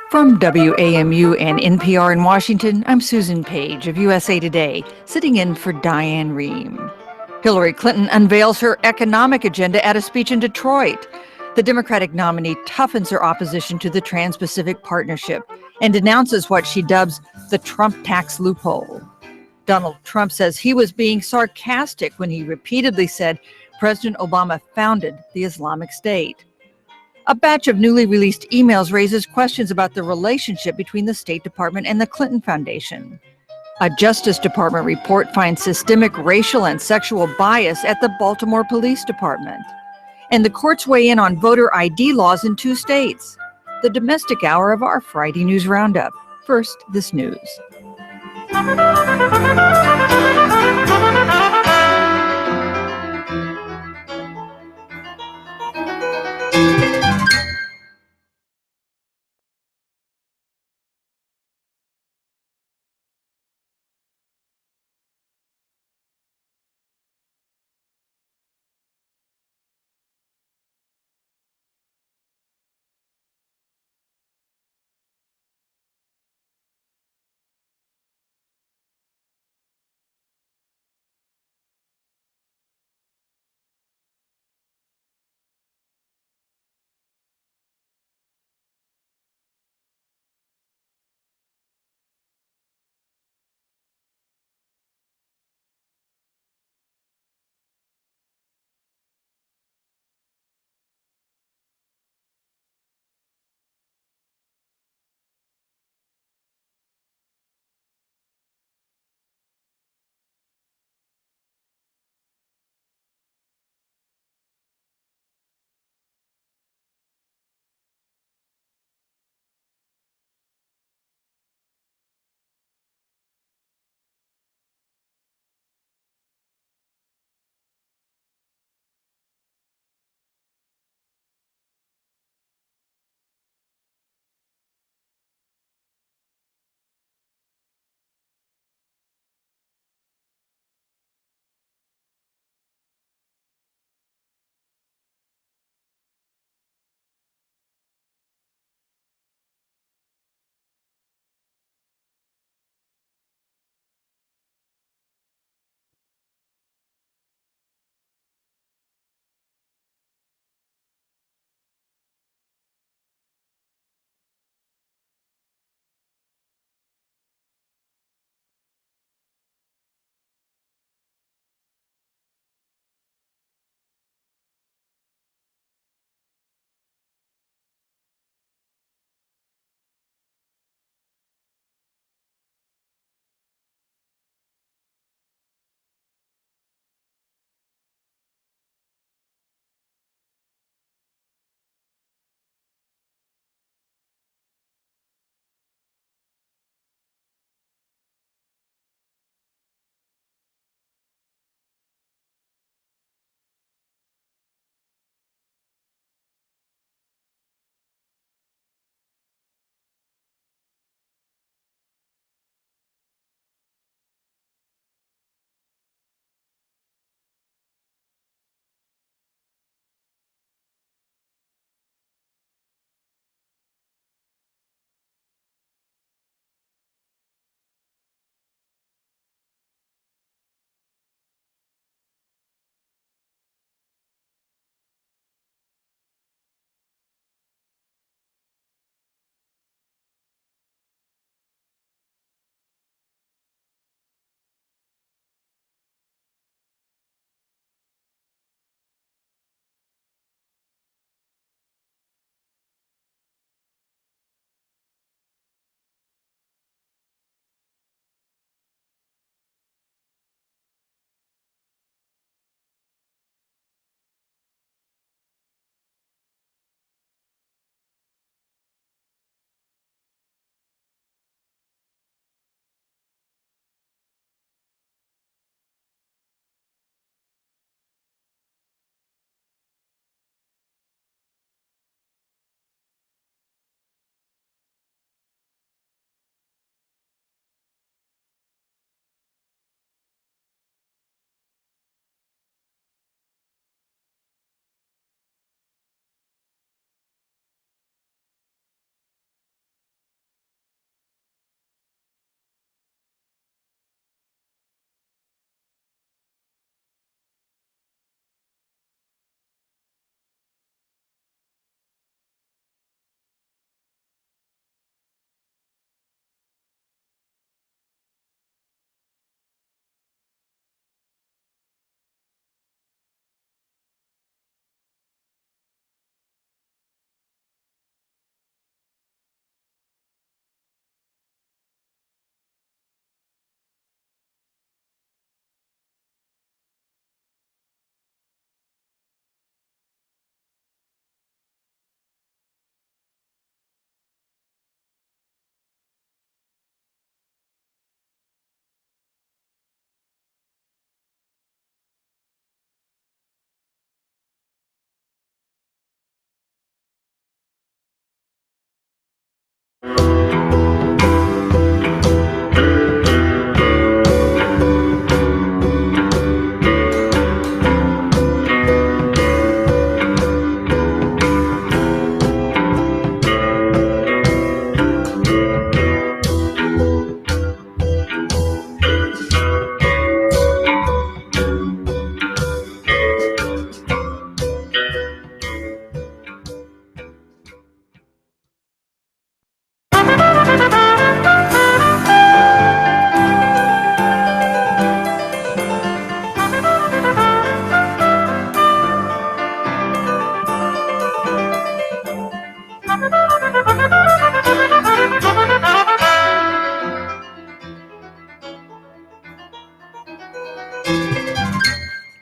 From WAMU and NPR in Washington, I'm Susan Page of USA Today, sitting in for Diane Rehm. Hillary Clinton unveils her economic agenda at a speech in Detroit. The Democratic nominee toughens her opposition to the Trans-Pacific Partnership and denounces what she dubs the Trump tax loophole. Donald Trump says he was being sarcastic when he repeatedly said President Obama founded the Islamic State. A batch of newly released emails raises questions about the relationship between the State Department and the Clinton Foundation. A Justice Department report finds systemic racial and sexual bias at the Baltimore Police Department. And the courts weigh in on voter ID laws in 2 states. The domestic hour of our Friday News Roundup. First, this news.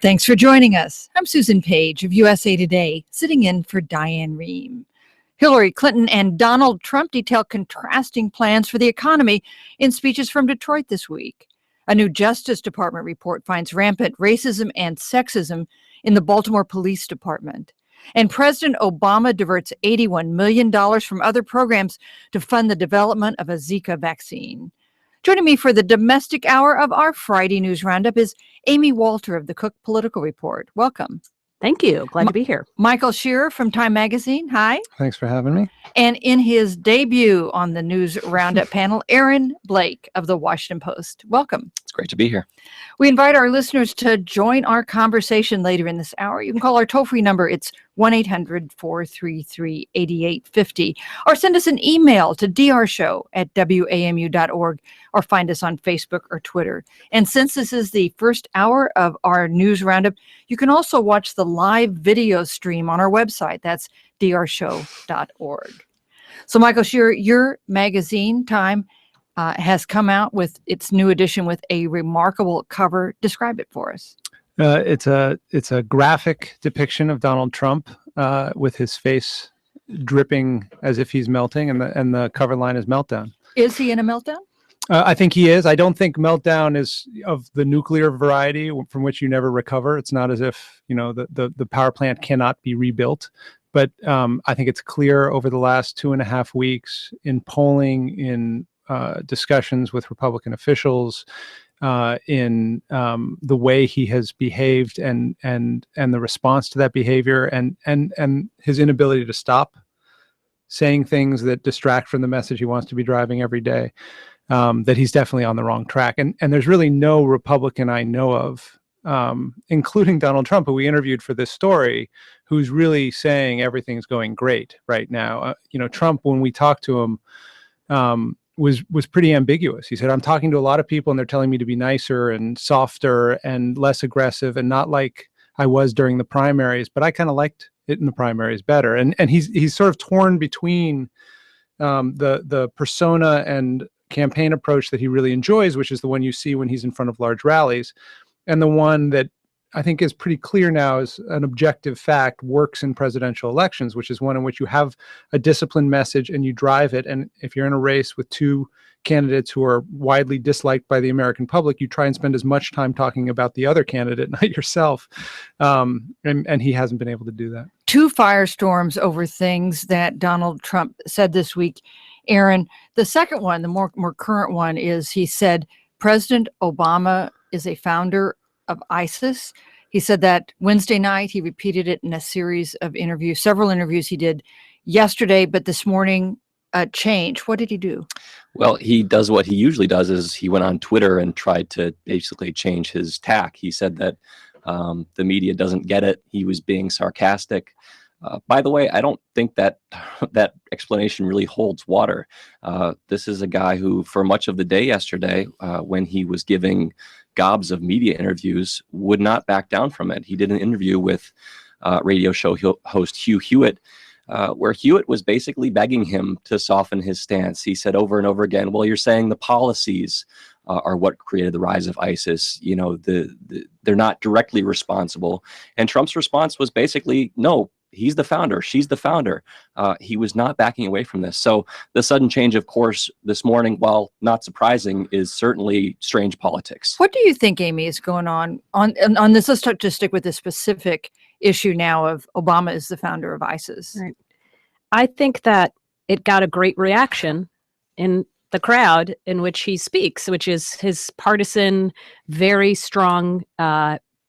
Thanks for joining us. I'm Susan Page of USA Today, sitting in for Diane Rehm. Hillary Clinton and Donald Trump detail contrasting plans for the economy in speeches from Detroit this week. A new Justice Department report finds rampant racism and sexism in the Baltimore Police Department. And President Obama diverts $81 million from other programs to fund the development of a Zika vaccine. Joining me for the domestic hour of our Friday News Roundup is Amy Walter of the Cook Political Report. Welcome. Thank you. Glad to be here. Michael Shearer from Time Magazine. Hi. Thanks for having me. And in his debut on the News Roundup panel, Aaron Blake of the Washington Post. Welcome. It's great to be here. We invite our listeners to join our conversation later in this hour. You can call our toll-free number. It's 1-800-433-8850. Or send us an email to drshow@wamu.org or find us on Facebook or Twitter. And since this is the first hour of our News Roundup, you can also watch the live video stream on our website. That's drshow.org. So, Michael Shearer, your magazine, Time, has come out with its new edition with a remarkable cover. Describe it for us. It's a graphic depiction of Donald Trump with his face dripping as if he's melting, and the cover line is meltdown. Is he in a meltdown? I think he is. I don't think meltdown is of the nuclear variety from which you never recover. It's not as if, the power plant cannot be rebuilt. But I think it's clear over the last 2.5 weeks in polling, in discussions with Republican officials, in the way he has behaved and the response to that behavior and his inability to stop saying things that distract from the message he wants to be driving every day, that he's definitely on the wrong track. And there's really no Republican I know of, including Donald Trump, who we interviewed for this story, who's really saying everything's going great right now. Trump, when we talked to him, was pretty ambiguous. He said, I'm talking to a lot of people and they're telling me to be nicer and softer and less aggressive and not like I was during the primaries, but I kind of liked it in the primaries better. And he's sort of torn between the persona and campaign approach that he really enjoys, which is the one you see when he's in front of large rallies, and the one that I think is pretty clear now as an objective fact works in presidential elections, which is one in which you have a disciplined message and you drive it. And if you're in a race with two candidates who are widely disliked by the American public, you try and spend as much time talking about the other candidate, not yourself. And he hasn't been able to do that. Two firestorms over things that Donald Trump said this week. Aaron, the second one, the more current one, is he said President Obama is a founder of ISIS. He said that Wednesday night. He repeated it in a series of interviews, several interviews he did yesterday, but this morning changed. What did he do? Well, he does what he usually does, is he went on Twitter and tried to basically change his tack. He said that the media doesn't get it. He was being sarcastic. By the way, I don't think that explanation really holds water. This is a guy who, for much of the day yesterday, when he was giving gobs of media interviews, would not back down from it. He did an interview with radio show host Hugh Hewitt, where Hewitt was basically begging him to soften his stance. He said over and over again, well, you're saying the policies are what created the rise of ISIS. They're not directly responsible. And Trump's response was basically, no, he's the founder. She's the founder. He was not backing away from this. So the sudden change of course this morning, while not surprising, is certainly strange politics. What do you think, Amy, is going on this? Let's just stick with this specific issue now of Obama is the founder of ISIS. Right. I think that it got a great reaction in the crowd in which he speaks, which is his partisan, very strong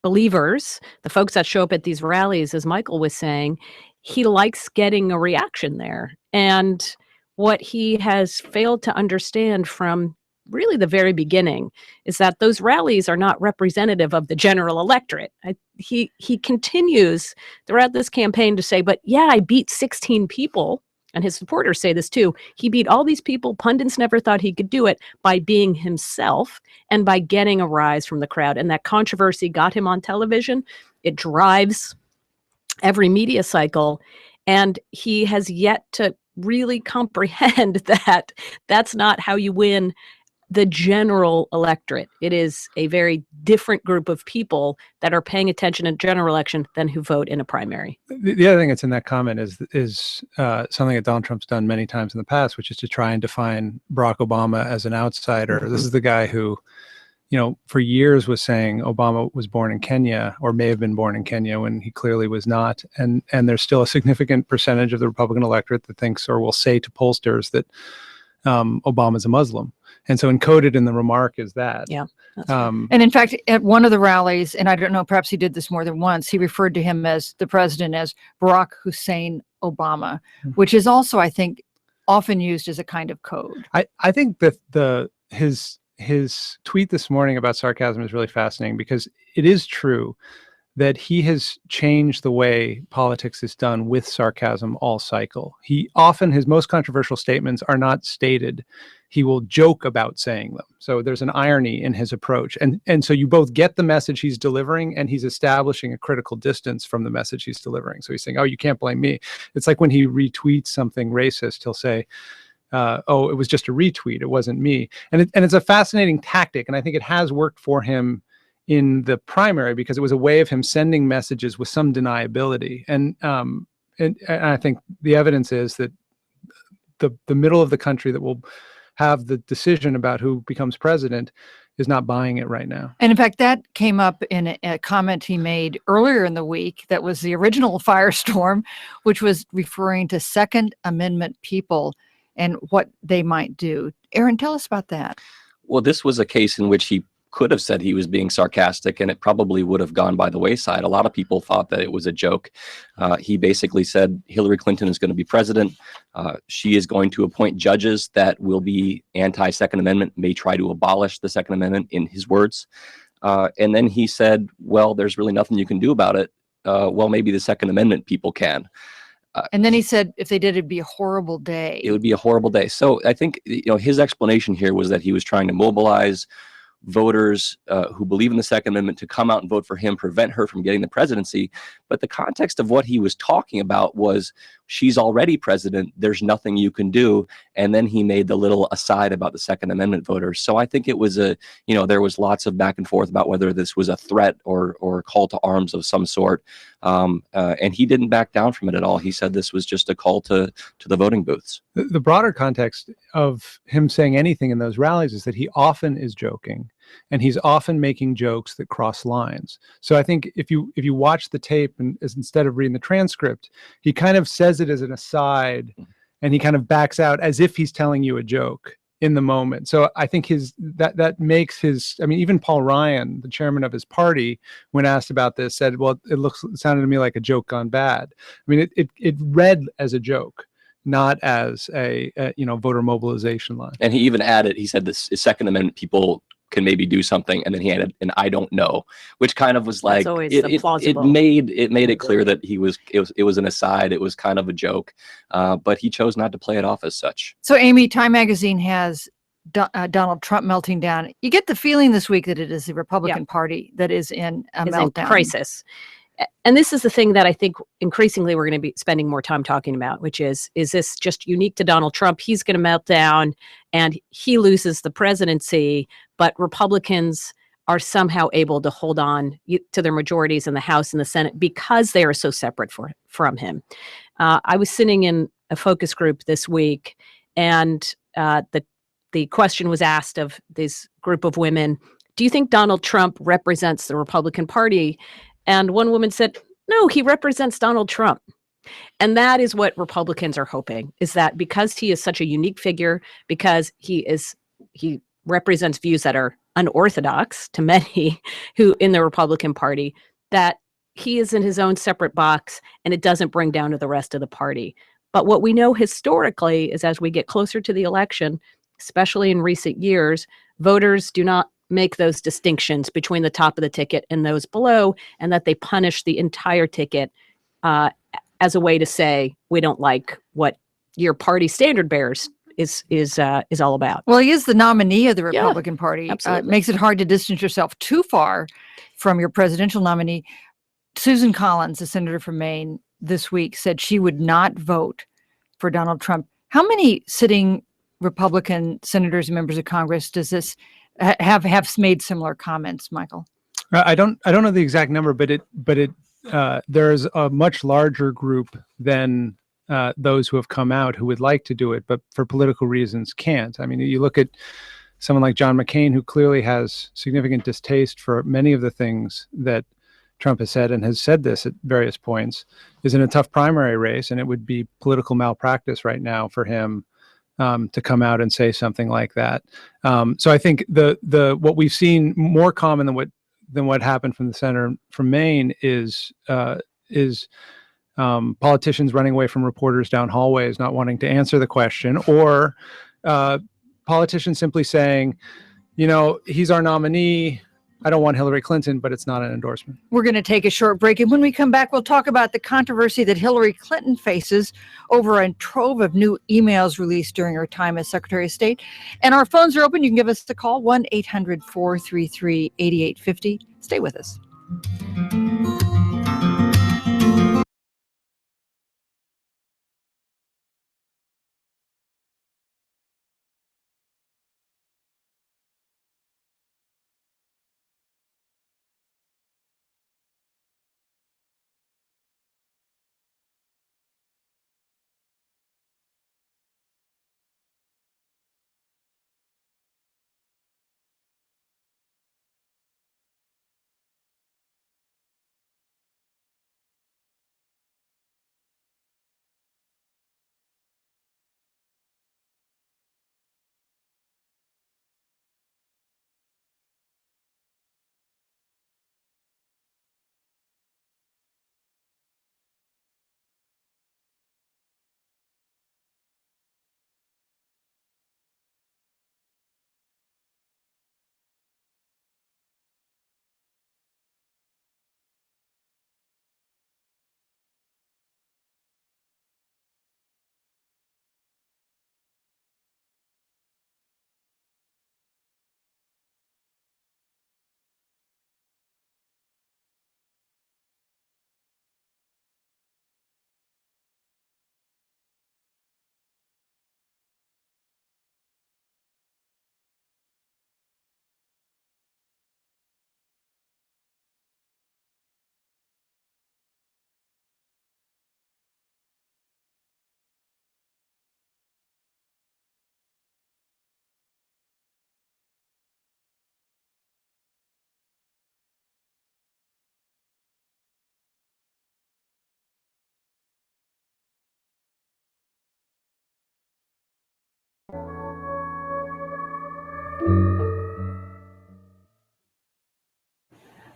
believers, the folks that show up at these rallies, as Michael was saying. He likes getting a reaction there. And what he has failed to understand from really the very beginning is that those rallies are not representative of the general electorate. He continues throughout this campaign to say, but yeah, I beat 16 people. And his supporters say this too. He beat all these people. Pundits never thought he could do it by being himself and by getting a rise from the crowd. And that controversy got him on television. It drives every media cycle. And he has yet to really comprehend that that's not how you win the general electorate. It is a very different group of people that are paying attention in a general election than who vote in a primary. The other thing that's in that comment is something that Donald Trump's done many times in the past, which is to try and define Barack Obama as an outsider. Mhm. This is the guy who, for years was saying Obama was born in Kenya or may have been born in Kenya when he clearly was not. And there's still a significant percentage of the Republican electorate that thinks or will say to pollsters that Obama's a Muslim. And so encoded in the remark is that. Yeah. And in fact, at one of the rallies, and I don't know, perhaps he did this more than once, he referred to him as the president as Barack Hussein Obama, which is also, I think, often used as a kind of code. I think that his tweet this morning about sarcasm is really fascinating because it is true that he has changed the way politics is done with sarcasm all cycle. His most controversial statements are not stated. He will joke about saying them. So there's an irony in his approach. And so you both get the message he's delivering and he's establishing a critical distance from the message he's delivering. So he's saying, oh, you can't blame me. It's like when he retweets something racist, he'll say, oh, it was just a retweet. It wasn't me. And it's a fascinating tactic. And I think it has worked for him in the primary because it was a way of him sending messages with some deniability. And I think the evidence is that the middle of the country that will have the decision about who becomes president is not buying it right now. And in fact, that came up in a comment he made earlier in the week that was the original firestorm, which was referring to Second Amendment people and what they might do. Aaron, tell us about that. Well, this was a case in which he could have said he was being sarcastic and it probably would have gone by the wayside. A lot of people thought that it was a joke. He basically said Hillary Clinton is going to be president. She is going to appoint judges that will be anti-Second Amendment, may try to abolish the Second Amendment, in his words. And then he said, well, there's really nothing you can do about it. Well, maybe the Second Amendment people can. And then he said if they did, it'd be a horrible day. It would be a horrible day. So I think his explanation here was that he was trying to mobilize voters who believe in the Second Amendment to come out and vote for him, prevent her from getting the presidency. But the context of what he was talking about was she's already president. There's nothing you can do. And then he made the little aside about the Second Amendment voters. So I think it was there was lots of back and forth about whether this was a threat or a call to arms of some sort. And he didn't back down from it at all. He said this was just a call to the voting booths. The broader context of him saying anything in those rallies is that he often is joking and he's often making jokes that cross lines. So I think if you watch the tape and instead of reading the transcript, he kind of says it as an aside and he kind of backs out as if he's telling you a joke in the moment. So I think that makes even Paul Ryan, the chairman of his party, when asked about this, said, well, it sounded to me like a joke gone bad. I mean, it read as a joke, not as a voter mobilization line. And he even added, he said this Second Amendment people can maybe do something, and then he added, and I don't know, which kind of was like, it made it clear that it was an aside, it was kind of a joke, but he chose not to play it off as such. So Amy, Time Magazine has Donald Trump melting down. You get the feeling this week that it is the Republican Party that is in a meltdown. In crisis. And this is the thing that I think increasingly we're going to be spending more time talking about, which is this just unique to Donald Trump? He's going to melt down and he loses the presidency, but Republicans are somehow able to hold on to their majorities in the House and the Senate because they are so separate from him. I was sitting in a focus group this week, and the question was asked of this group of women, do you think Donald Trump represents the Republican Party? And one woman said, no, he represents Donald Trump. And that is what Republicans are hoping, is that because he is such a unique figure, because he represents views that are unorthodox to many who in the Republican Party, that he is in his own separate box and it doesn't bring down to the rest of the party. But what we know historically is as we get closer to the election, especially in recent years, voters do not make those distinctions between the top of the ticket and those below, and that they punish the entire ticket as a way to say, we don't like what your party standard bearers is all about. Well, he is the nominee of the Republican Party. Absolutely. It makes it hard to distance yourself too far from your presidential nominee. Susan Collins, the senator from Maine, this week said she would not vote for Donald Trump. How many sitting Republican senators and members of Congress does this have made similar comments, Michael? I don't know the exact number, but there's a much larger group than those who have come out who would like to do it, but for political reasons can't. I mean, you look at someone like John McCain, who clearly has significant distaste for many of the things that Trump has said, and has said this at various points, is in a tough primary race, and it would be political malpractice right now for him to come out and say something like that. So I think the what we've seen more common than what happened from the senator from Maine is politicians running away from reporters down hallways, not wanting to answer the question, or politicians simply saying, he's our nominee. I don't want Hillary Clinton, but it's not an endorsement. We're going to take a short break, and when we come back, we'll talk about the controversy that Hillary Clinton faces over a trove of new emails released during her time as Secretary of State. And our phones are open. You can give us a call, 1-800-433-8850. Stay with us.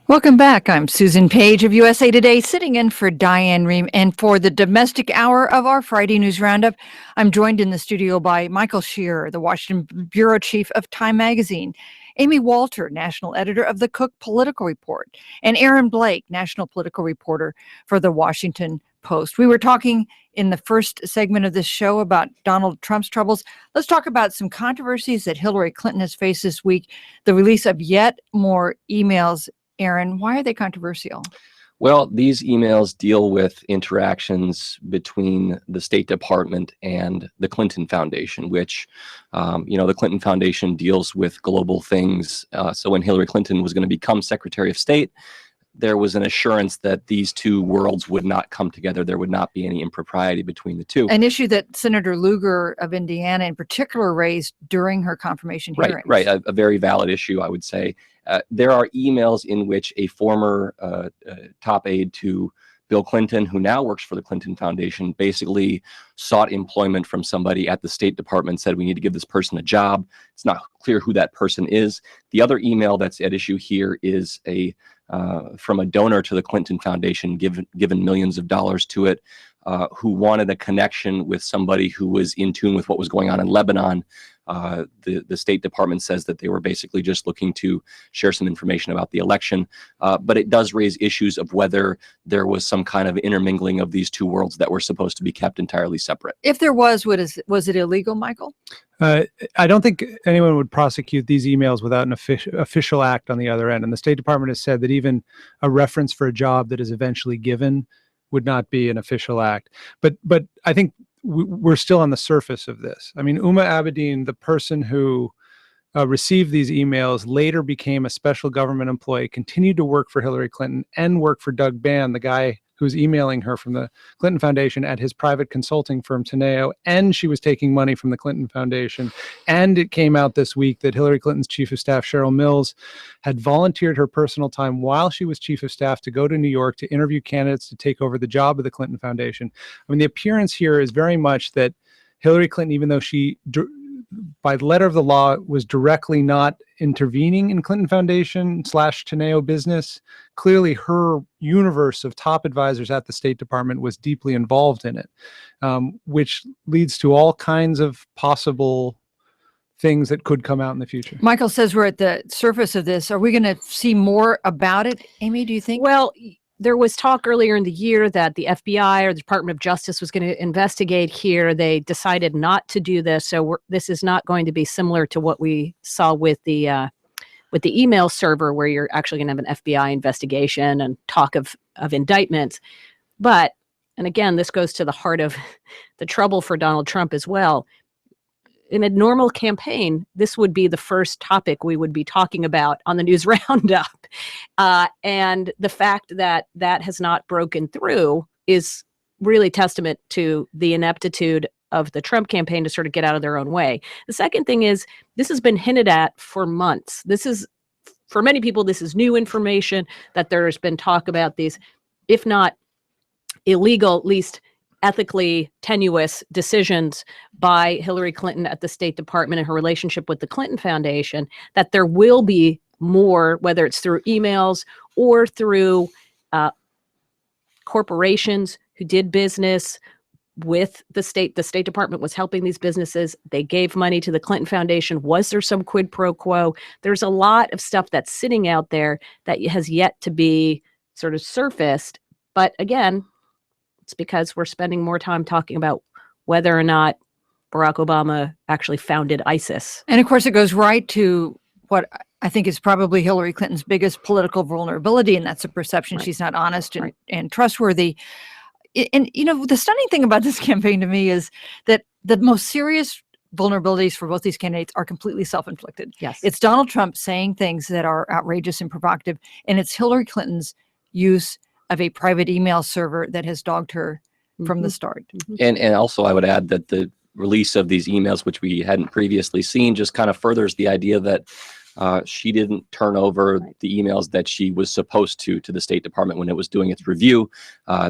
Welcome back. I'm Susan Page of USA Today, sitting in for Diane Rehm. And for the domestic hour of our Friday News Roundup, I'm joined in the studio by Michael Shearer, the Washington Bureau Chief of Time Magazine, Amy Walter, National Editor of the Cook Political Report, and Aaron Blake, National Political Reporter for the Washington Post. We were talking in the first segment of this show about Donald Trump's troubles. Let's talk about some controversies that Hillary Clinton has faced this week, the release of yet more emails. Aaron, why are they controversial? Well, these emails deal with interactions between the State Department and the Clinton Foundation, which, the Clinton Foundation deals with global things. So when Hillary Clinton was going to become Secretary of State, there was an assurance that these two worlds would not come together. There would not be any impropriety between the two. An issue that Senator Lugar of Indiana in particular raised during her confirmation hearings. Right. A very valid issue, I would say. There are emails in which a former top aide to Bill Clinton, who now works for the Clinton Foundation, basically sought employment from somebody at the State Department, said we need to give this person a job. It's not clear who that person is. The other email that's at issue here is from a donor to the Clinton Foundation, given millions of dollars to it, who wanted a connection with somebody who was in tune with what was going on in Lebanon. The State Department says that they were basically just looking to share some information about the election, but it does raise issues of whether there was some kind of intermingling of these two worlds that were supposed to be kept entirely separate. If there was it illegal, Michael? I don't think anyone would prosecute these emails without an official act on the other end. And the State Department has said that even a reference for a job that is eventually given would not be an official act. But I think we're still on the surface of this. I mean, Uma Abedin, the person who received these emails, later became a special government employee, continued to work for Hillary Clinton and work for Doug Bann, the guy who's emailing her from the Clinton Foundation, at his private consulting firm, Teneo, and she was taking money from the Clinton Foundation. And it came out this week that Hillary Clinton's chief of staff, Cheryl Mills, had volunteered her personal time while she was chief of staff to go to New York to interview candidates to take over the job of the Clinton Foundation. I mean, the appearance here is very much that Hillary Clinton, even though she, by the letter of the law, was directly not intervening in Clinton Foundation / Teneo business, clearly her universe of top advisors at the State Department was deeply involved in it, which leads to all kinds of possible things that could come out in the future. Michael says we're at the surface of this. Are we going to see more about it, Amy, do you think? Well, there was talk earlier in the year that the FBI or the Department of Justice was going to investigate here. They decided not to do this. So this is not going to be similar to what we saw with the email server, where you're actually going to have an FBI investigation and talk of indictments. But, and again, this goes to the heart of the trouble for Donald Trump as well. In a normal campaign, this would be the first topic we would be talking about on the news roundup. And the fact that that has not broken through is really testament to the ineptitude of the Trump campaign to sort of get out of their own way. The second thing is, this has been hinted at for months. This is, for many people, this is new information, that there's been talk about these, if not illegal, at least ethically tenuous decisions by Hillary Clinton at the State Department and her relationship with the Clinton Foundation, that there will be more, whether it's through emails or through corporations who did business with the state. The State Department was helping these businesses. They gave money to the Clinton Foundation. Was there some quid pro quo? There's a lot of stuff that's sitting out there that has yet to be sort of surfaced. But again, it's because we're spending more time talking about whether or not Barack Obama actually founded ISIS. And of course, it goes right to what I think is probably Hillary Clinton's biggest political vulnerability, and that's a perception she's not honest and trustworthy. And, you know, the stunning thing about this campaign to me is that the most serious vulnerabilities for both these candidates are completely self-inflicted. Yes. It's Donald Trump saying things that are outrageous and provocative, and it's Hillary Clinton's use of a private email server that has dogged her from the start. And also, I would add that the release of these emails, which we hadn't previously seen, just kind of furthers the idea that she didn't turn over the emails that she was supposed to the State Department when it was doing its review.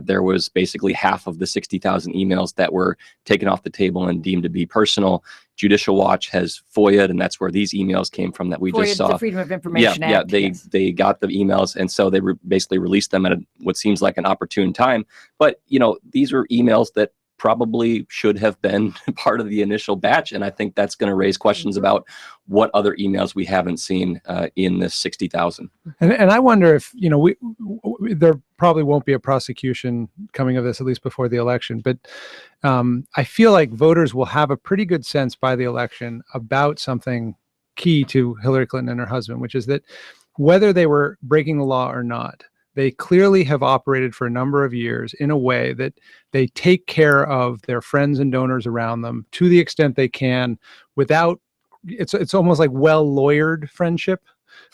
There was basically half of the 60,000 emails that were taken off the table and deemed to be personal. Judicial Watch has FOIA'd, and that's where these emails came from that we just saw. The Freedom of Information Act. They got the emails, and so they basically released them at what seems like an opportune time. But, you know, these are emails that probably should have been part of the initial batch. And I think that's going to raise questions about what other emails we haven't seen in this 60,000. And I wonder if, you know, there probably won't be a prosecution coming of this, at least before the election. But I feel like voters will have a pretty good sense by the election about something key to Hillary Clinton and her husband, which is that whether they were breaking the law or not, they clearly have operated for a number of years in a way that they take care of their friends and donors around them to the extent they can, without, it's almost like well-lawyered friendship,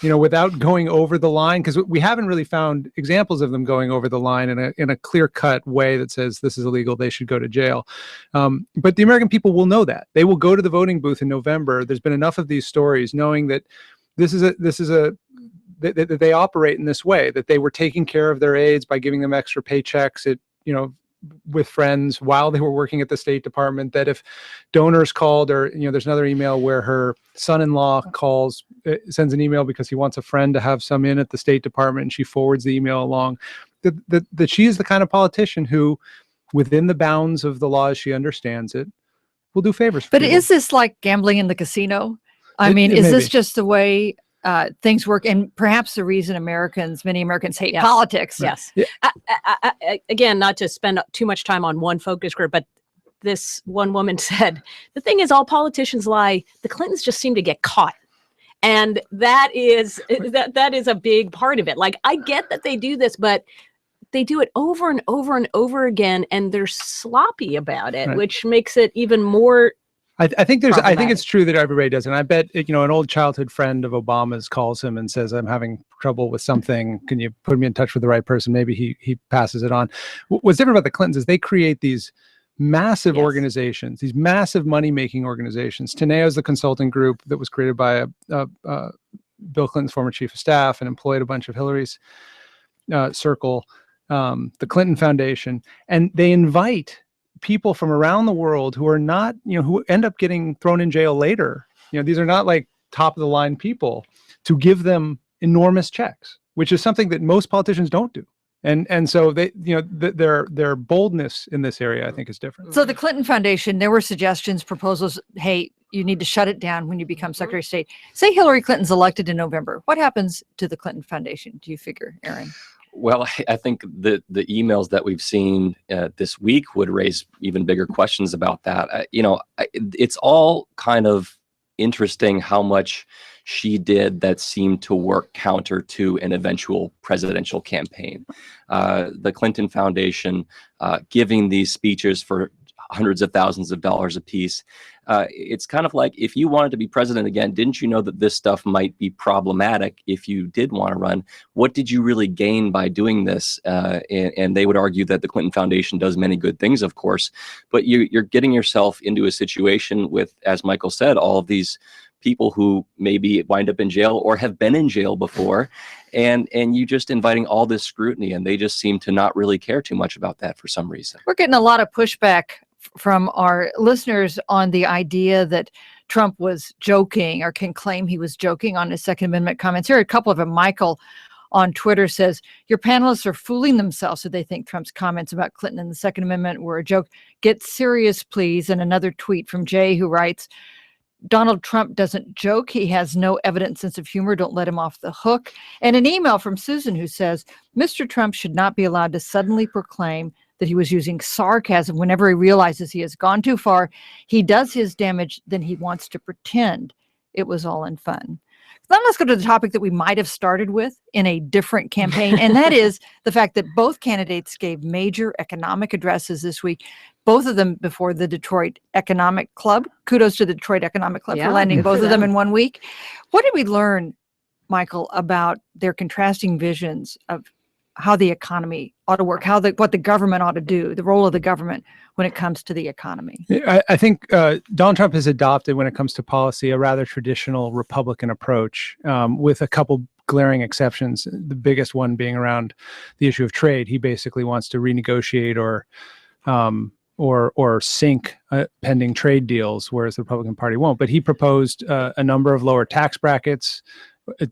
you know, without going over the line, because we haven't really found examples of them going over the line in a clear-cut way that says this is illegal, they should go to jail. But the American people will know that. They will go to the voting booth in November. There's been enough of these stories knowing that that they operate in this way, that they were taking care of their aides by giving them extra paychecks with friends while they were working at the State Department, that if donors called, or, you know, there's another email where her son-in-law sends an email because he wants a friend to have some in at the State Department, and she forwards the email along, that she is the kind of politician who, within the bounds of the law as she understands it, will do favors for But people. is this like gambling in the casino? I mean, is this just the way things work, and perhaps the reason many Americans hate politics? Yes. Yeah. Again, not to spend too much time on one focus group, but this one woman said, the thing is, all politicians lie. The Clintons just seem to get caught. And that is a big part of it. Like, I get that they do this, but they do it over and over and over again, and they're sloppy about it, Right. which makes it even more. I think I think Problematic. it's true that everybody does, and I bet an old childhood friend of Obama's calls him and says, "I'm having trouble with something. Can you put me in touch with the right person?" Maybe he passes it on. What's different about the Clintons is they create these massive Yes. organizations, these massive money making organizations. Teneo is the consulting group that was created by Bill Clinton's former chief of staff and employed a bunch of Hillary's circle. The Clinton Foundation, and they invite people from around the world who are not, who end up getting thrown in jail later. These are not like top of the line people, to give them enormous checks, which is something that most politicians don't do. And so they, their boldness in this area, I think, is different. So the Clinton Foundation, there were suggestions, proposals. Hey, you need to shut it down when you become Secretary of State. Say Hillary Clinton's elected in November. What happens to the Clinton Foundation, do you figure, Aaron? Well, I think the emails that we've seen this week would raise even bigger questions about that. It's all kind of interesting how much she did that seemed to work counter to an eventual presidential campaign. The Clinton Foundation giving these speeches for hundreds of thousands of dollars a piece. It's kind of like, if you wanted to be president again, didn't you know that this stuff might be problematic if you did want to run? What did you really gain by doing this? And they would argue that the Clinton Foundation does many good things, of course, but you're getting yourself into a situation with, as Michael said, all of these people who maybe wind up in jail or have been in jail before, and you just inviting all this scrutiny, and they just seem to not really care too much about that for some reason. We're getting a lot of pushback from our listeners on the idea that Trump was joking, or can claim he was joking on his Second Amendment comments. Here are a couple of them. Michael on Twitter says, your panelists are fooling themselves if they think Trump's comments about Clinton and the Second Amendment were a joke. Get serious, please. And another tweet from Jay, who writes, Donald Trump doesn't joke. He has no evident sense of humor. Don't let him off the hook. And an email from Susan, who says, Mr. Trump should not be allowed to suddenly proclaim that he was using sarcasm whenever he realizes he has gone too far. He does his damage, then he wants to pretend it was all in fun. Then let's go to the topic that we might have started with in a different campaign, and that is the fact that both candidates gave major economic addresses this week, both of them before the Detroit Economic Club. Kudos to the Detroit Economic Club for landing both of them in 1 week. What did we learn, Michael, about their contrasting visions of how the economy ought to work, what the government ought to do, the role of the government when it comes to the economy? I think Donald Trump has adopted, when it comes to policy, a rather traditional Republican approach, with a couple glaring exceptions. The biggest one being around the issue of trade. He basically wants to renegotiate or sink pending trade deals, whereas the Republican Party won't. But he proposed a number of lower tax brackets,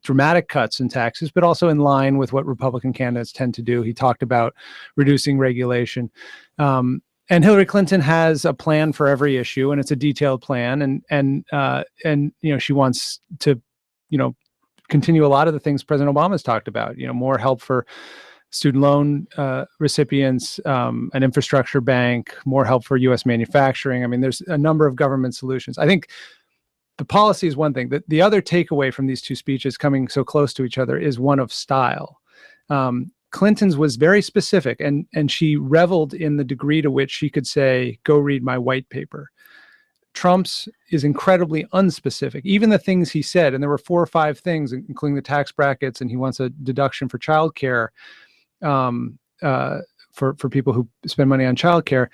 dramatic cuts in taxes, but also in line with what Republican candidates tend to do. He talked about reducing regulation. And Hillary Clinton has a plan for every issue, and it's a detailed plan. And she wants to, continue a lot of the things President Obama's talked about. More help for student loan recipients, an infrastructure bank, more help for U.S. manufacturing. I mean, there's a number of government solutions. I think the policy is one thing. The other takeaway from these two speeches coming so close to each other is one of style. Clinton's was very specific, and she reveled in the degree to which she could say, go read my white paper. Trump's is incredibly unspecific. Even the things he said, and there were 4 or 5 things, including the tax brackets, and he wants a deduction for childcare, for people who spend money on childcare.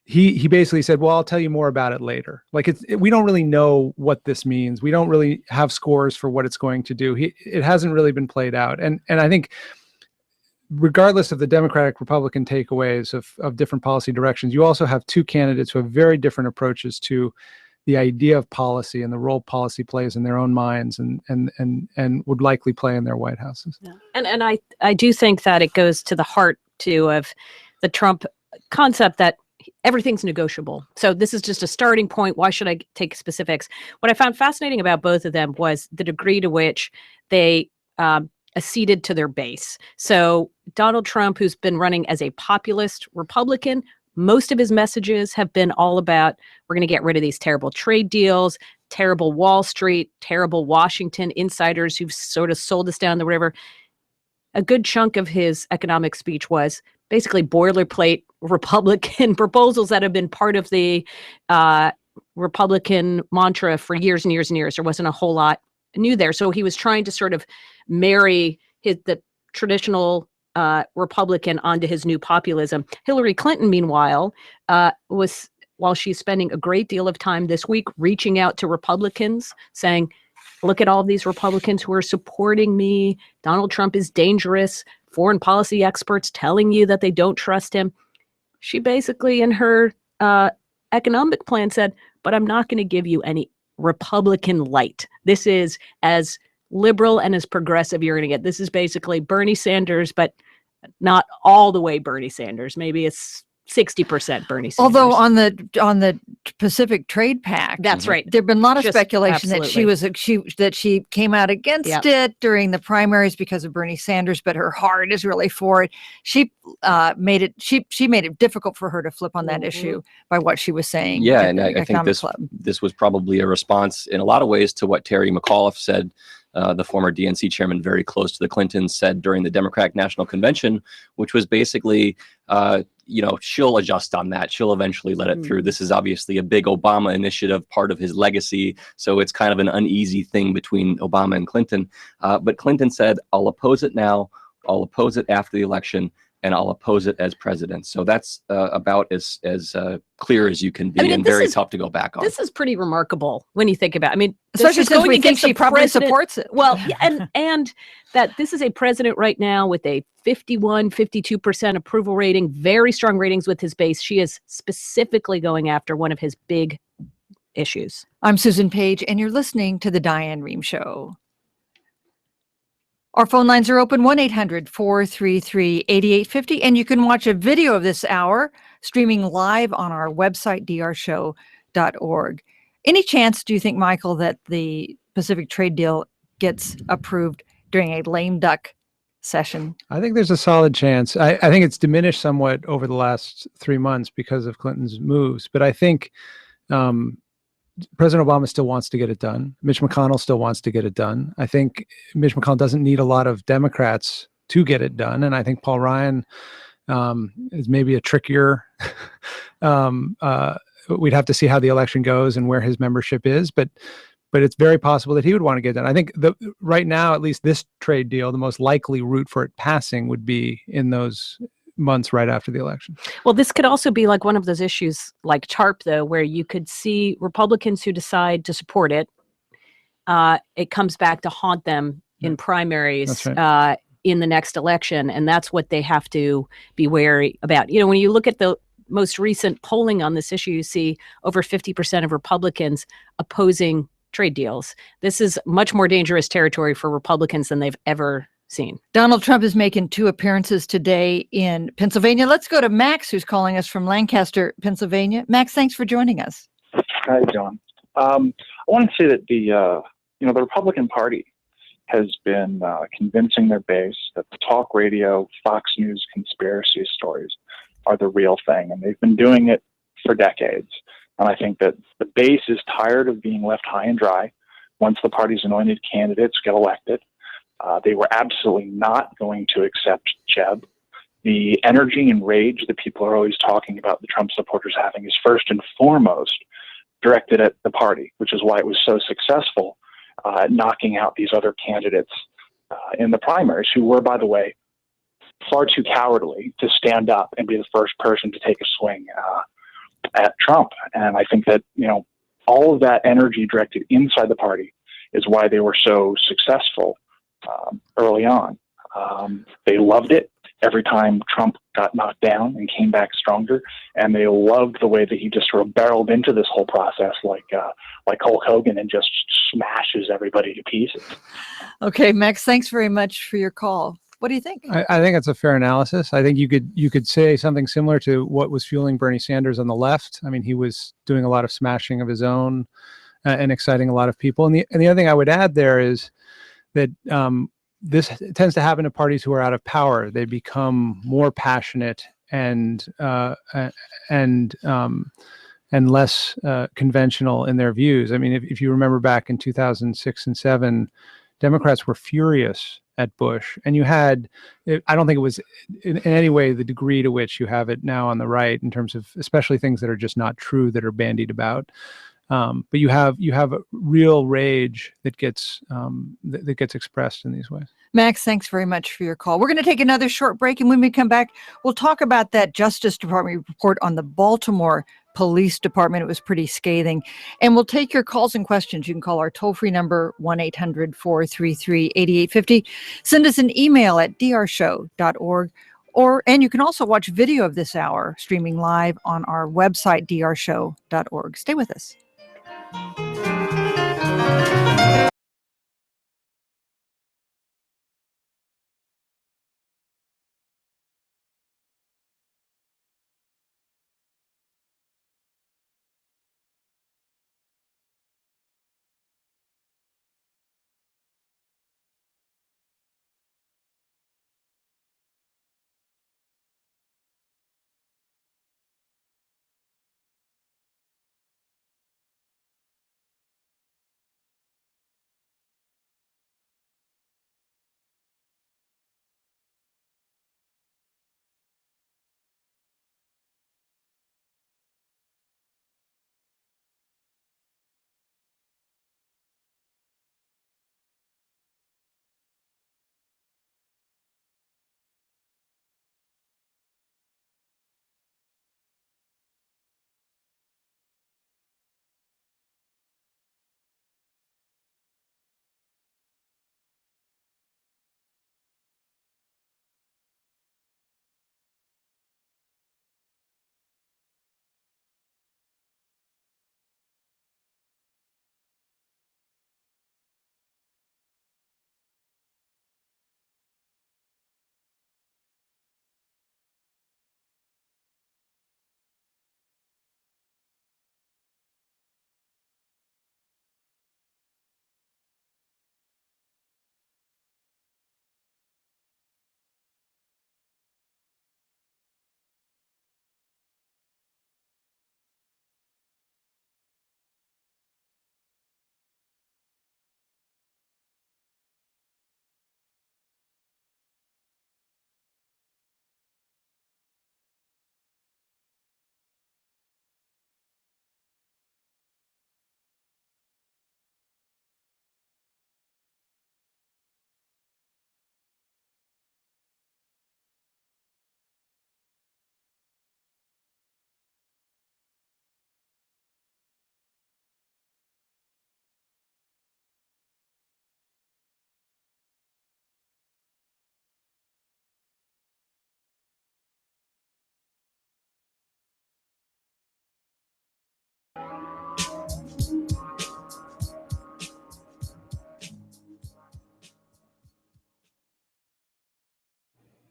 He basically said, well, I'll tell you more about it later. Like, we don't really know what this means. We don't really have scores for what it's going to do. It hasn't really been played out. And I think, regardless of the Democratic Republican takeaways of different policy directions, you also have two candidates who have very different approaches to the idea of policy and the role policy plays in their own minds and would likely play in their White Houses. Yeah. And I do think that it goes to the heart too of the Trump concept that everything's negotiable. So this is just a starting point. Why should I take specifics? What I found fascinating about both of them was the degree to which they acceded to their base. So Donald Trump, who's been running as a populist Republican, most of his messages have been all about, we're going to get rid of these terrible trade deals, terrible Wall Street, terrible Washington insiders who've sort of sold us down the river. a good chunk of his economic speech was basically boilerplate Republican proposals that have been part of the Republican mantra for years and years and years. There wasn't a whole lot new there. So he was trying to sort of marry the traditional Republican onto his new populism. Hillary Clinton, meanwhile, while she's spending a great deal of time this week reaching out to Republicans, saying, look at all these Republicans who are supporting me. Donald Trump is dangerous. Foreign policy experts telling you that they don't trust him. She basically, in her economic plan, said, but I'm not going to give you any Republican light. This is as liberal and as progressive you're going to get. This is basically Bernie Sanders, but not all the way Bernie Sanders. Maybe it's 60% Bernie Sanders. Although on the Pacific Trade Pact, that's right. There've been a lot of Just speculation absolutely. that she came out against it during the primaries because of Bernie Sanders, but her heart is really for it. She made it difficult for her to flip on that issue by what she was saying. Yeah, and I think this was probably a response in a lot of ways to what Terry McAuliffe said. The former DNC chairman, very close to the Clintons, said during the Democratic National Convention, which was basically, she'll adjust on that. She'll eventually let it through. This is obviously a big Obama initiative, part of his legacy. So it's kind of an uneasy thing between Obama and Clinton. But Clinton said, I'll oppose it now. I'll oppose it after the election. And I'll oppose it as president. So that's about as clear as you can be, and very tough to go back on. This is pretty remarkable when you think about it. I mean, especially since we think she probably supports it. Well, and that this is a president right now with a 52% approval rating, very strong ratings with his base. She is specifically going after one of his big issues. I'm Susan Page, and you're listening to The Diane Rehm Show. Our phone lines are open, 1-800-433-8850, and you can watch a video of this hour streaming live on our website, drshow.org. Any chance, do you think, Michael, that the Pacific trade deal gets approved during a lame duck session? I think there's a solid chance. I think it's diminished somewhat over the last 3 months because of Clinton's moves, but I think President Obama still wants to get it done. Mitch McConnell still wants to get it done. I think Mitch McConnell doesn't need a lot of Democrats to get it done. And I think Paul Ryan is maybe a trickier. We'd have to see how the election goes and where his membership is. But it's very possible that he would want to get it done. I think right now, at least this trade deal, the most likely route for it passing would be in those months right after the election. Well, this could also be like one of those issues like TARP, though, where you could see Republicans who decide to support it. It comes back to haunt them in primaries in the next election. And that's what they have to be wary about. You know, when you look at the most recent polling on this issue, you see over 50% of Republicans opposing trade deals. This is much more dangerous territory for Republicans than they've ever seen. Donald Trump is making 2 appearances today in Pennsylvania. Let's go to Max, who's calling us from Lancaster, Pennsylvania. Max, thanks for joining us. Hi, John. I want to say that the Republican Party has been convincing their base that the talk radio, Fox News conspiracy stories are the real thing, and they've been doing it for decades. And I think that the base is tired of being left high and dry once the party's anointed candidates get elected. They were absolutely not going to accept Jeb. The energy and rage that people are always talking about the Trump supporters having is first and foremost directed at the party, which is why it was so successful knocking out these other candidates in the primaries, who were, by the way, far too cowardly to stand up and be the first person to take a swing at Trump. And I think that, all of that energy directed inside the party is why they were so successful early on. They loved it every time Trump got knocked down and came back stronger, and they loved the way that he just sort of barreled into this whole process like Hulk Hogan and just smashes everybody to pieces. Okay, Max, thanks very much for your call. What do you think? I think it's a fair analysis. I think you could say something similar to what was fueling Bernie Sanders on the left. I mean, he was doing a lot of smashing of his own and exciting a lot of people. And the other thing I would add there is that this tends to happen to parties who are out of power. They become more passionate and less conventional in their views. I mean, if you remember back in 2006 and 2007, Democrats were furious at Bush, and you had, I don't think it was in any way the degree to which you have it now on the right in terms of especially things that are just not true that are bandied about. But you have a real rage that gets expressed in these ways. Max, thanks very much for your call. We're going to take another short break, and when we come back, we'll talk about that Justice Department report on the Baltimore Police Department. It was pretty scathing. And we'll take your calls and questions. You can call our toll-free number, 1-800-433-8850. Send us an email at drshow.org. And you can also watch video of this hour streaming live on our website, drshow.org. Stay with us.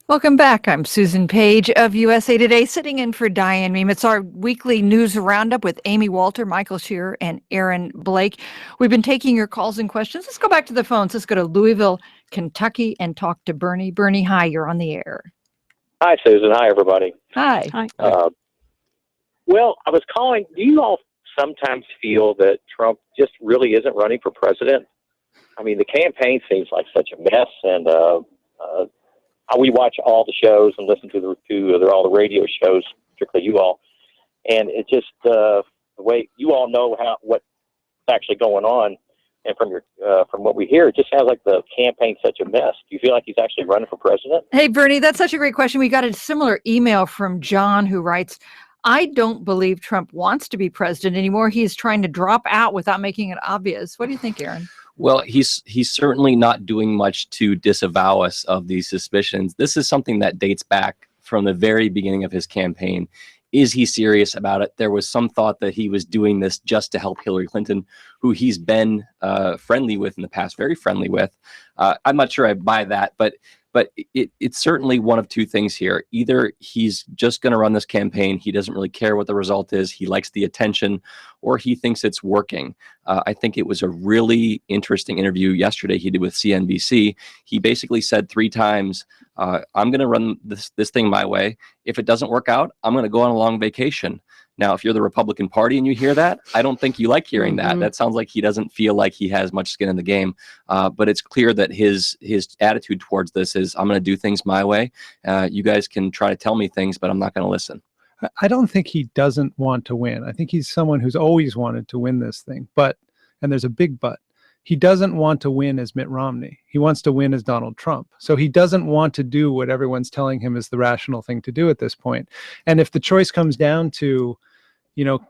Welcome back. I'm Susan Page of USA Today, sitting in for Diane Rehm. It's our weekly news roundup with Amy Walter, Michael Shearer, and Aaron Blake. We've been taking your calls and questions. Let's go back to the phones. Let's go to Louisville, Kentucky, and talk to Bernie. Bernie, hi, you're on the air. Hi, Susan. Hi, everybody. Hi. Hi. Well, I was calling. Do you all sometimes feel that Trump just really isn't running for president? I mean, the campaign seems like such a mess, and we watch all the shows and listen to all the radio shows, particularly you all, and it just the way you all know what's actually going on, and from what we hear, it just sounds like the campaign's such a mess. Do you feel like he's actually running for president? Hey, Bernie, that's such a great question. We got a similar email from John who writes, I don't believe Trump wants to be president anymore. He's trying to drop out without making it obvious. What do you think, Aaron? Well, he's certainly not doing much to disavow us of these suspicions. This is something that dates back from the very beginning of his campaign. Is he serious about it? There was some thought that he was doing this just to help Hillary Clinton, who he's been friendly with in the past, very friendly with. I'm not sure I buy that, but it's certainly one of two things here. Either he's just going to run this campaign, he doesn't really care what the result is, he likes the attention, or he thinks it's working. I think it was a really interesting interview yesterday he did with CNBC. He basically said 3 times, I'm going to run this thing my way. If it doesn't work out, I'm going to go on a long vacation. Now, if you're the Republican Party and you hear that, I don't think you like hearing that. Mhm. That sounds like he doesn't feel like he has much skin in the game. But it's clear that his attitude towards this is, I'm going to do things my way. You guys can try to tell me things, but I'm not going to listen. I don't think he doesn't want to win. I think he's someone who's always wanted to win this thing. But, and there's a big but, he doesn't want to win as Mitt Romney. He wants to win as Donald Trump. So he doesn't want to do what everyone's telling him is the rational thing to do at this point. And if the choice comes down to, you know,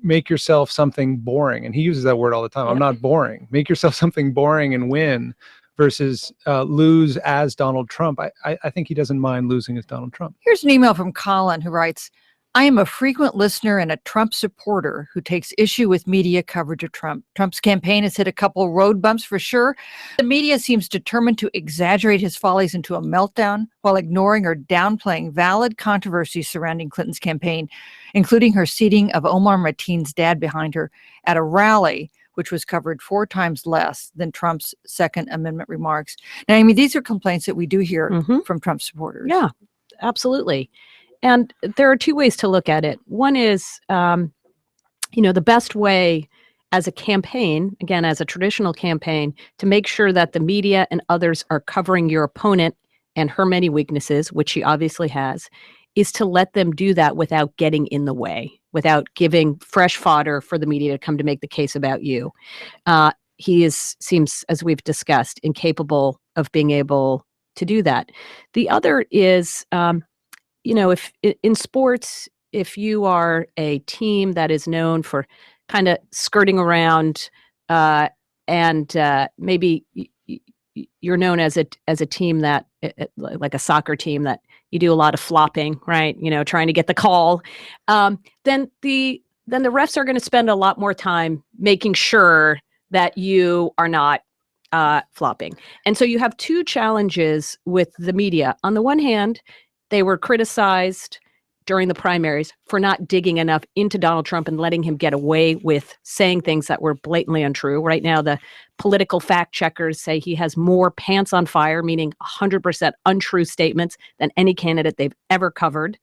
make yourself something boring, and he uses that word all the time. Yeah. I'm not boring. Make yourself something boring and win versus lose as Donald Trump. I think he doesn't mind losing as Donald Trump. Here's an email from Colin who writes, I am a frequent listener and a Trump supporter who takes issue with media coverage of Trump. Trump's campaign has hit a couple road bumps for sure. The media seems determined to exaggerate his follies into a meltdown while ignoring or downplaying valid controversies surrounding Clinton's campaign, including her seating of Omar Mateen's dad behind her at a rally, which was covered 4 times less than Trump's Second Amendment remarks. Now, I mean, these are complaints that we do hear Mhm. from Trump supporters. Yeah, absolutely. And there are 2 ways to look at it. One is, the best way as a campaign, again, as a traditional campaign, to make sure that the media and others are covering your opponent and her many weaknesses, which she obviously has, is to let them do that without getting in the way, without giving fresh fodder for the media to come to make the case about you. He seems, as we've discussed, incapable of being able to do that. The other is, if in sports, if you are a team that is known for kind of skirting around, and maybe you're known as a team that, like a soccer team, that you do a lot of flopping, right? Trying to get the call. Then the refs are going to spend a lot more time making sure that you are not flopping. And so you have 2 challenges with the media. On the one hand, they were criticized during the primaries for not digging enough into Donald Trump and letting him get away with saying things that were blatantly untrue. Right now, the political fact checkers say he has more pants on fire, meaning 100% untrue statements, than any candidate they've ever covered.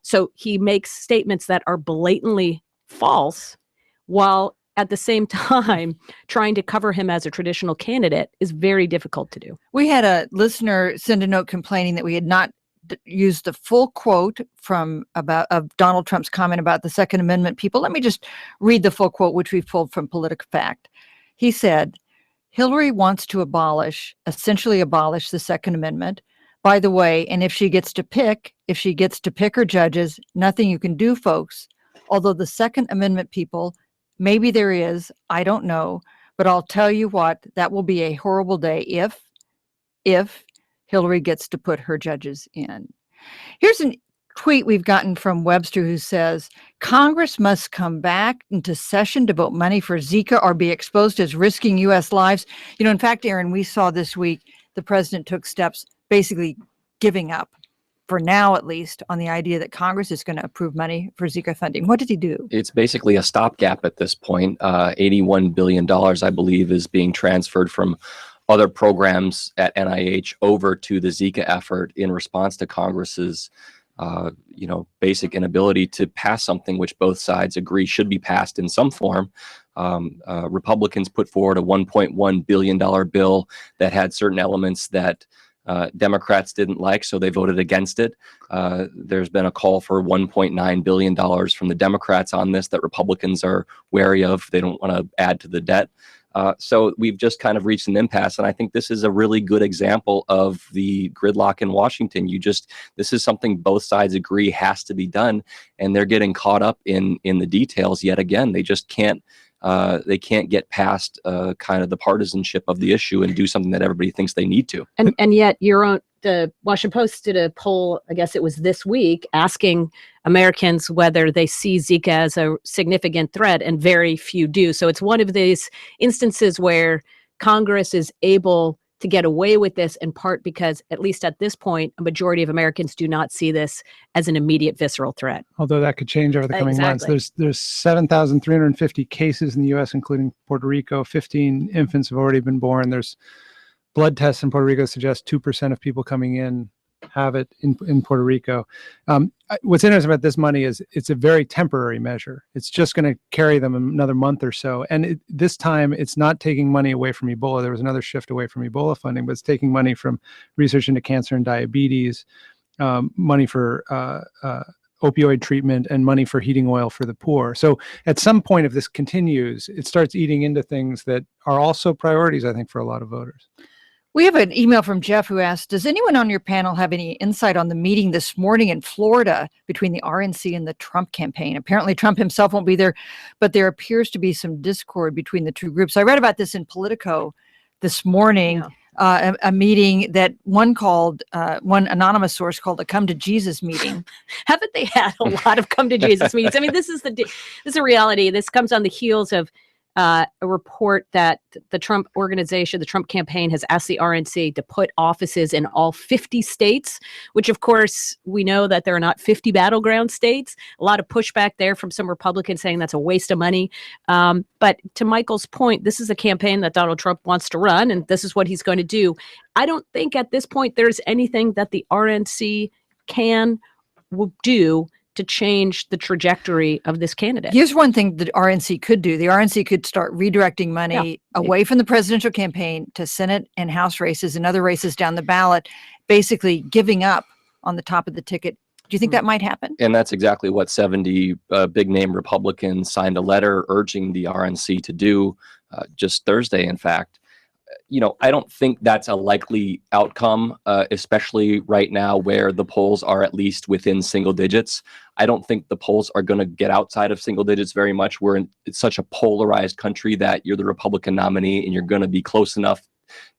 So he makes statements that are blatantly false, while at the same time trying to cover him as a traditional candidate is very difficult to do. We had a listener send a note complaining that we had not used the full quote of Donald Trump's comment about the Second Amendment people. Let me just read the full quote, which we pulled from PolitiFact. He said, Hillary wants to essentially abolish the Second Amendment. By the way, and if she gets to pick her judges, nothing you can do, folks. Although the Second Amendment people, maybe there is, I don't know, but I'll tell you what, that will be a horrible day if Hillary gets to put her judges in. Here's a tweet we've gotten from Webster who says, Congress must come back into session to vote money for Zika or be exposed as risking U.S. lives. In fact, Aaron, we saw this week the president took steps basically giving up, for now at least, on the idea that Congress is going to approve money for Zika funding. What did he do? It's basically a stopgap at this point. $81 billion, I believe, is being transferred from other programs at NIH over to the Zika effort in response to Congress's, basic inability to pass something which both sides agree should be passed in some form. Republicans put forward a $1.1 billion bill that had certain elements that Democrats didn't like, so they voted against it. There's been a call for $1.9 billion from the Democrats on this that Republicans are wary of. They don't want to add to the debt. So we've just kind of reached an impasse. And I think this is a really good example of the gridlock in Washington. This is something both sides agree has to be done. And they're getting caught up in the details yet again. They just can't get past kind of the partisanship of the issue and do something that everybody thinks they need to. And yet the Washington Post did a poll, I guess it was this week, asking Americans whether they see Zika as a significant threat, and very few do. So it's one of these instances where Congress is able to get away with this, in part because, at least at this point, a majority of Americans do not see this as an immediate visceral threat. Although that could change over the coming months. There's 7,350 cases in the U.S., including Puerto Rico. 15 infants have already been born. There's blood tests in Puerto Rico suggest 2% of people coming in have it in Puerto Rico. What's interesting about this money is it's a very temporary measure. It's just going to carry them another month or so. And this time, it's not taking money away from Ebola. There was another shift away from Ebola funding, but it's taking money from research into cancer and diabetes, money for opioid treatment, and money for heating oil for the poor. So at some point, if this continues, it starts eating into things that are also priorities, I think, for a lot of voters. We have an email from Jeff who asks, does anyone on your panel have any insight on the meeting this morning in Florida between the RNC and the Trump campaign? Apparently, Trump himself won't be there, but there appears to be some discord between the two groups. I read about this in Politico this morning. Yeah. A meeting that one anonymous source called a come to Jesus meeting. Haven't they had a lot of come to Jesus meetings? I mean, this is a reality. This comes on the heels of a report that the Trump organization, the Trump campaign, has asked the RNC to put offices in all 50 states, which, of course, we know that there are not 50 battleground states. A lot of pushback there from some Republicans saying that's a waste of money. But to Michael's point, this is a campaign that Donald Trump wants to run, and this is what he's going to do. I don't think at this point there's anything that the RNC will do to change the trajectory of this candidate. Here's one thing the RNC could do. The RNC could start redirecting money away from the presidential campaign to Senate and House races and other races down the ballot, basically giving up on the top of the ticket. Do you think that might happen? And that's exactly what 70 big name Republicans signed a letter urging the RNC to do just Thursday, in fact. I don't think that's a likely outcome, especially right now where the polls are at least within single digits. I don't think the polls are going to get outside of single digits very much. It's such a polarized country that you're the Republican nominee and you're going to be close enough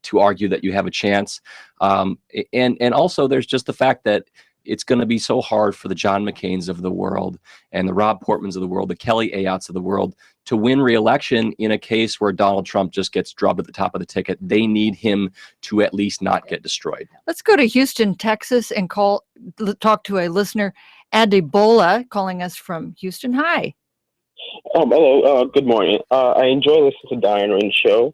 to argue that you have a chance. And also there's just the fact that it's going to be so hard for the John McCains of the world and the Rob Portmans of the world, the Kelly Ayotts of the world, to win re-election in a case where Donald Trump just gets drubbed at the top of the ticket. They need him to at least not get destroyed. Let's go to Houston, Texas, and talk to a listener, Adebola, calling us from Houston. Hi. Hello. Good morning. I enjoy listening to Diane Ring's show.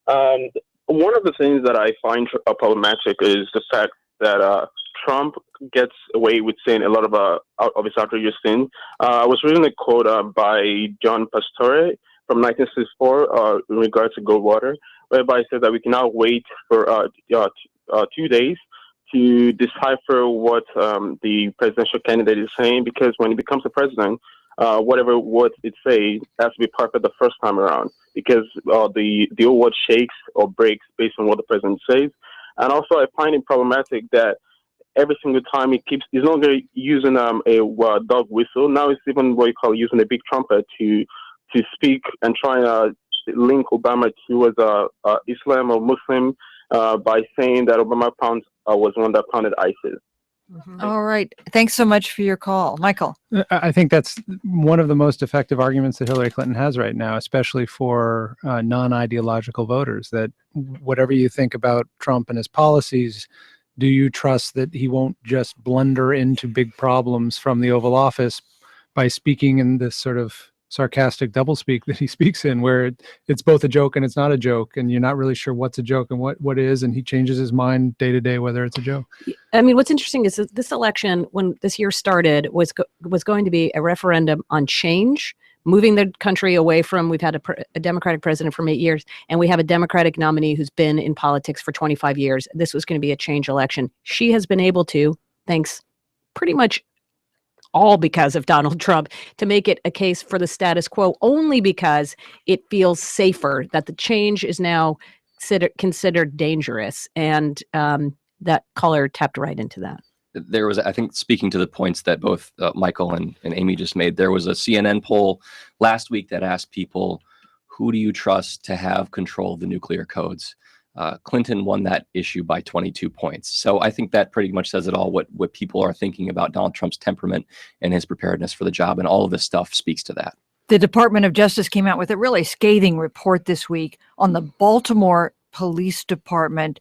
One of the things that I find problematic is the fact that Trump gets away with saying a lot of his outrageous things. I was reading a quote by John Pastore from 1964 in regards to Goldwater, whereby it says that we cannot wait for 2 days to decipher what the presidential candidate is saying, because when he becomes the president, whatever word it says has to be perfect the first time around, because the old word shakes or breaks based on what the president says. And also, I find it problematic that every single time he's not going using a dog whistle. Now it's even what you call using a big trumpet to speak and try to link Obama towards Islam or Muslim by saying that Obama was one that founded ISIS. Mm-hmm. All right. Thanks so much for your call. Michael. I think that's one of the most effective arguments that Hillary Clinton has right now, especially for non-ideological voters, that whatever you think about Trump and his policies, do you trust that he won't just blunder into big problems from the Oval Office by speaking in this sort of sarcastic doublespeak that he speaks in, where it's both a joke and it's not a joke, and you're not really sure what's a joke and what is, and he changes his mind day to day whether it's a joke. I mean, what's interesting is that this election, when this year started, was going to be a referendum on change, moving the country away from, we've had a Democratic president for 8 years, and we have a Democratic nominee who's been in politics for 25 years. This was going to be a change election. She has been able to, thanks pretty much all because of Donald Trump, to make it a case for the status quo, only because it feels safer, that the change is now considered dangerous. And that caller tapped right into that. There was, I think, speaking to the points that both Michael and Amy just made, there was a CNN poll last week that asked people, who do you trust to have control of the nuclear codes? Clinton won that issue by 22 points. So I think that pretty much says it all, what people are thinking about Donald Trump's temperament and his preparedness for the job. And all of this stuff speaks to that. The Department of Justice came out with a really scathing report this week on the Baltimore Police Department.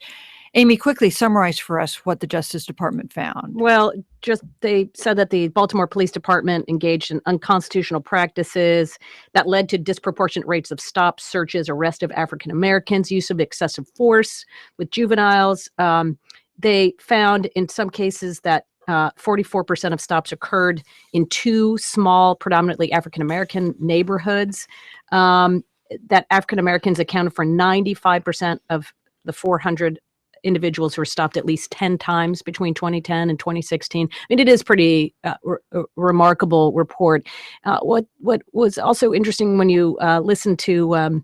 Amy, quickly summarize for us what the Justice Department found. Well, they said that the Baltimore Police Department engaged in unconstitutional practices that led to disproportionate rates of stops, searches, arrest of African Americans, use of excessive force with juveniles. they found in some cases that 44% of stops occurred in two small, predominantly African-American neighborhoods, that African-Americans accounted for 95% of the 400 individuals who were stopped at least 10 times between 2010 and 2016. I mean, it is pretty remarkable report. What was also interesting when you listen to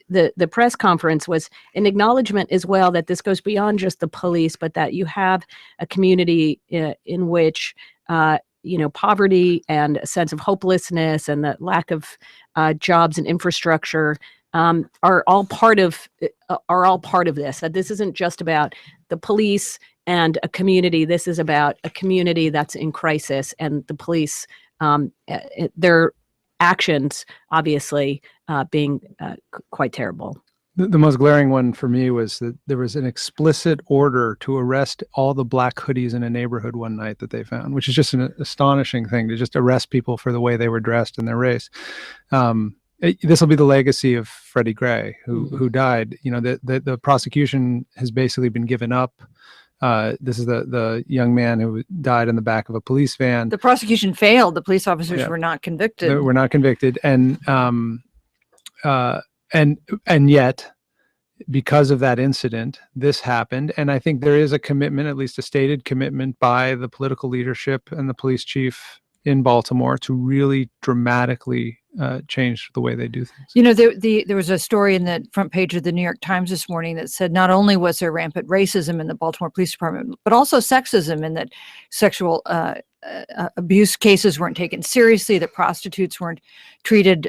the press conference was an acknowledgement as well that this goes beyond just the police, but that you have a community in which poverty and a sense of hopelessness and the lack of jobs and infrastructure are all part of this. That this isn't just about the police and a community. This is about a community that's in crisis, and the police, their actions obviously being quite terrible. The most glaring one for me was that there was an explicit order to arrest all the black hoodies in a neighborhood one night that they found, which is just an astonishing thing, to just arrest people for the way they were dressed and their race. This will be the legacy of Freddie Gray, who died. The prosecution has basically been given up. This is the young man who died in the back of a police van. The prosecution failed. The police officers were not convicted. They were not convicted, and yet, because of that incident, this happened. And I think there is a commitment, at least a stated commitment, by the political leadership and the police chief in Baltimore to really dramatically change the way they do things. There was a story in the front page of the New York Times this morning that said not only was there rampant racism in the Baltimore Police Department, but also sexism, in that sexual abuse cases weren't taken seriously, that prostitutes weren't treated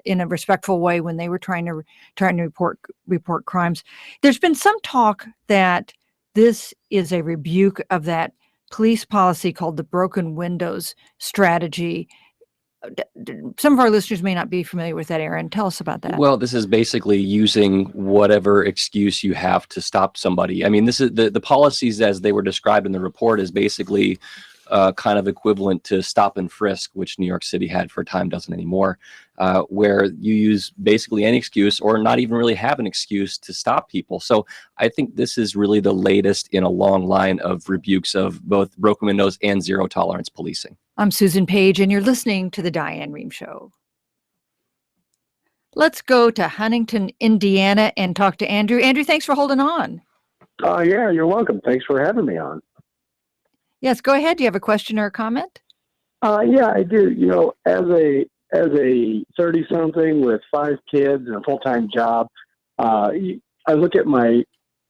in a respectful way when they were trying to report crimes. There's been some talk that this is a rebuke of that police policy called the broken windows strategy. Some of our listeners may not be familiar with that, Aaron. Tell us about that. Well, this is basically using whatever excuse you have to stop somebody. I mean, this is the policies as they were described in the report is basically kind of equivalent to stop and frisk, which New York City had for a time, doesn't anymore, where you use basically any excuse or not even really have an excuse to stop people. So I think this is really the latest in a long line of rebukes of both broken windows and zero tolerance policing. I'm Susan Page, and you're listening to The Diane Rehm Show. Let's go to Huntington, Indiana, and talk to Andrew. Andrew, thanks for holding on. Yeah, you're welcome. Thanks for having me on. Yes, go ahead. Do you have a question or a comment? Yeah, I do. As a 30-something with 5 kids and a full-time job, I look at my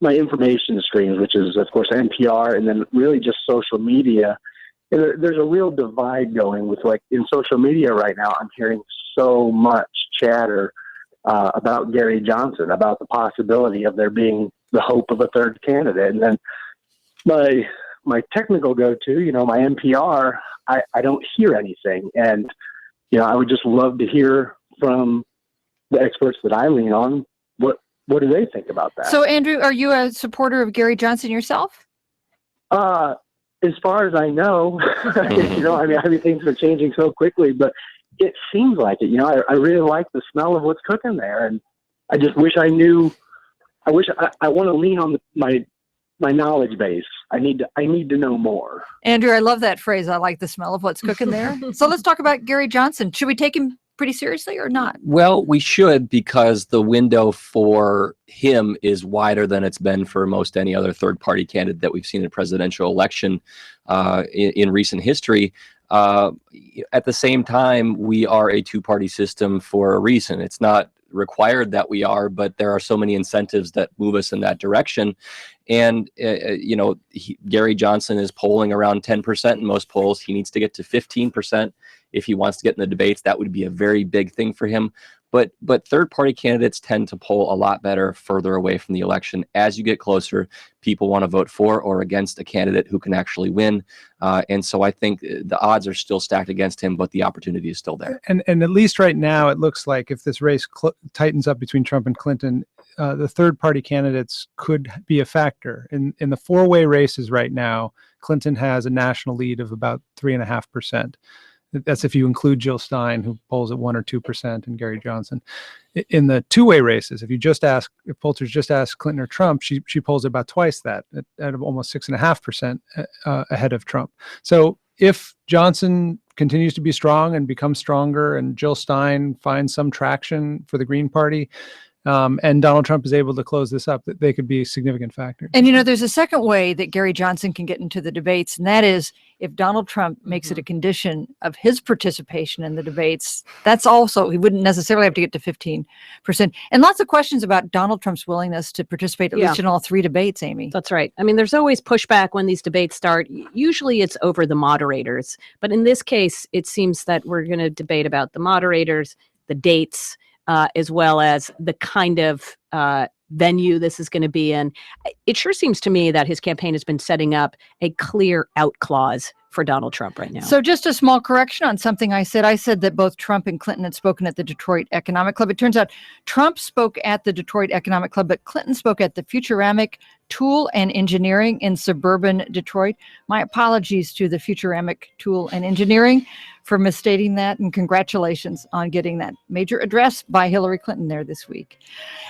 information streams, which is, of course, NPR, and then really just social media. And there's a real divide going with, like, in social media right now, I'm hearing so much chatter about Gary Johnson, about the possibility of there being the hope of a third candidate. And then my technical go-to, my NPR, I don't hear anything. And, I would just love to hear from the experts that I lean on. What do they think about that? So, Andrew, are you a supporter of Gary Johnson yourself? As far as I know, I mean, things are changing so quickly, but it seems like it. I really like the smell of what's cooking there. And I just wish I knew. I want to lean on my knowledge base. I need to know more. Andrew, I love that phrase. I like the smell of what's cooking there. So let's talk about Gary Johnson. Should we take him pretty seriously or not? Well, we should, because the window for him is wider than it's been for most any other third-party candidate that we've seen in a presidential election in recent history. At the same time, we are a two-party system for a reason. It's not required that we are, but there are so many incentives that move us in that direction. And, Gary Johnson is polling around 10% in most polls. He needs to get to 15% if he wants to get in the debates. That would be a very big thing for him. But third-party candidates tend to poll a lot better further away from the election. As you get closer, people want to vote for or against a candidate who can actually win. And so I think the odds are still stacked against him, but the opportunity is still there. And at least right now, it looks like if this race tightens up between Trump and Clinton, the third-party candidates could be a factor. In the four-way races right now, Clinton has a national lead of about 3.5%. That's if you include Jill Stein, who polls at 1 or 2%, and Gary Johnson. In the two-way races, if pollsters just ask Clinton or Trump, she polls about twice that, at almost 6.5% ahead of Trump. So if Johnson continues to be strong and becomes stronger, and Jill Stein finds some traction for the Green Party, and Donald Trump is able to close this up, that they could be significant factors. And, there's a second way that Gary Johnson can get into the debates, and that is if Donald Trump makes it a condition of his participation in the debates. That's also, he wouldn't necessarily have to get to 15%. And lots of questions about Donald Trump's willingness to participate at least in all three debates, Amy. That's right. I mean, there's always pushback when these debates start. Usually it's over the moderators. But in this case, it seems that we're going to debate about the moderators, the dates, as well as the kind of venue this is going to be in. It sure seems to me that his campaign has been setting up a clear out clause for Donald Trump right now. So just a small correction on something I said. I said that both Trump and Clinton had spoken at the Detroit Economic Club. It turns out Trump spoke at the Detroit Economic Club, but Clinton spoke at the Futuramic Tool and Engineering in suburban Detroit. My apologies to the Futuramic Tool and Engineering for misstating that, and congratulations on getting that major address by Hillary Clinton there this week.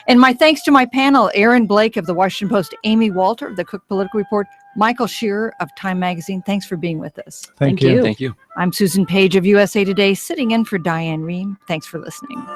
And my thanks to my panel, Aaron Blake of the Washington Post, Amy Walter of the Cook Political Report, Michael Shearer of Time Magazine. Thanks for being with us. Thank you. Thank you. I'm Susan Page of USA Today, sitting in for Diane Rehm. Thanks for listening.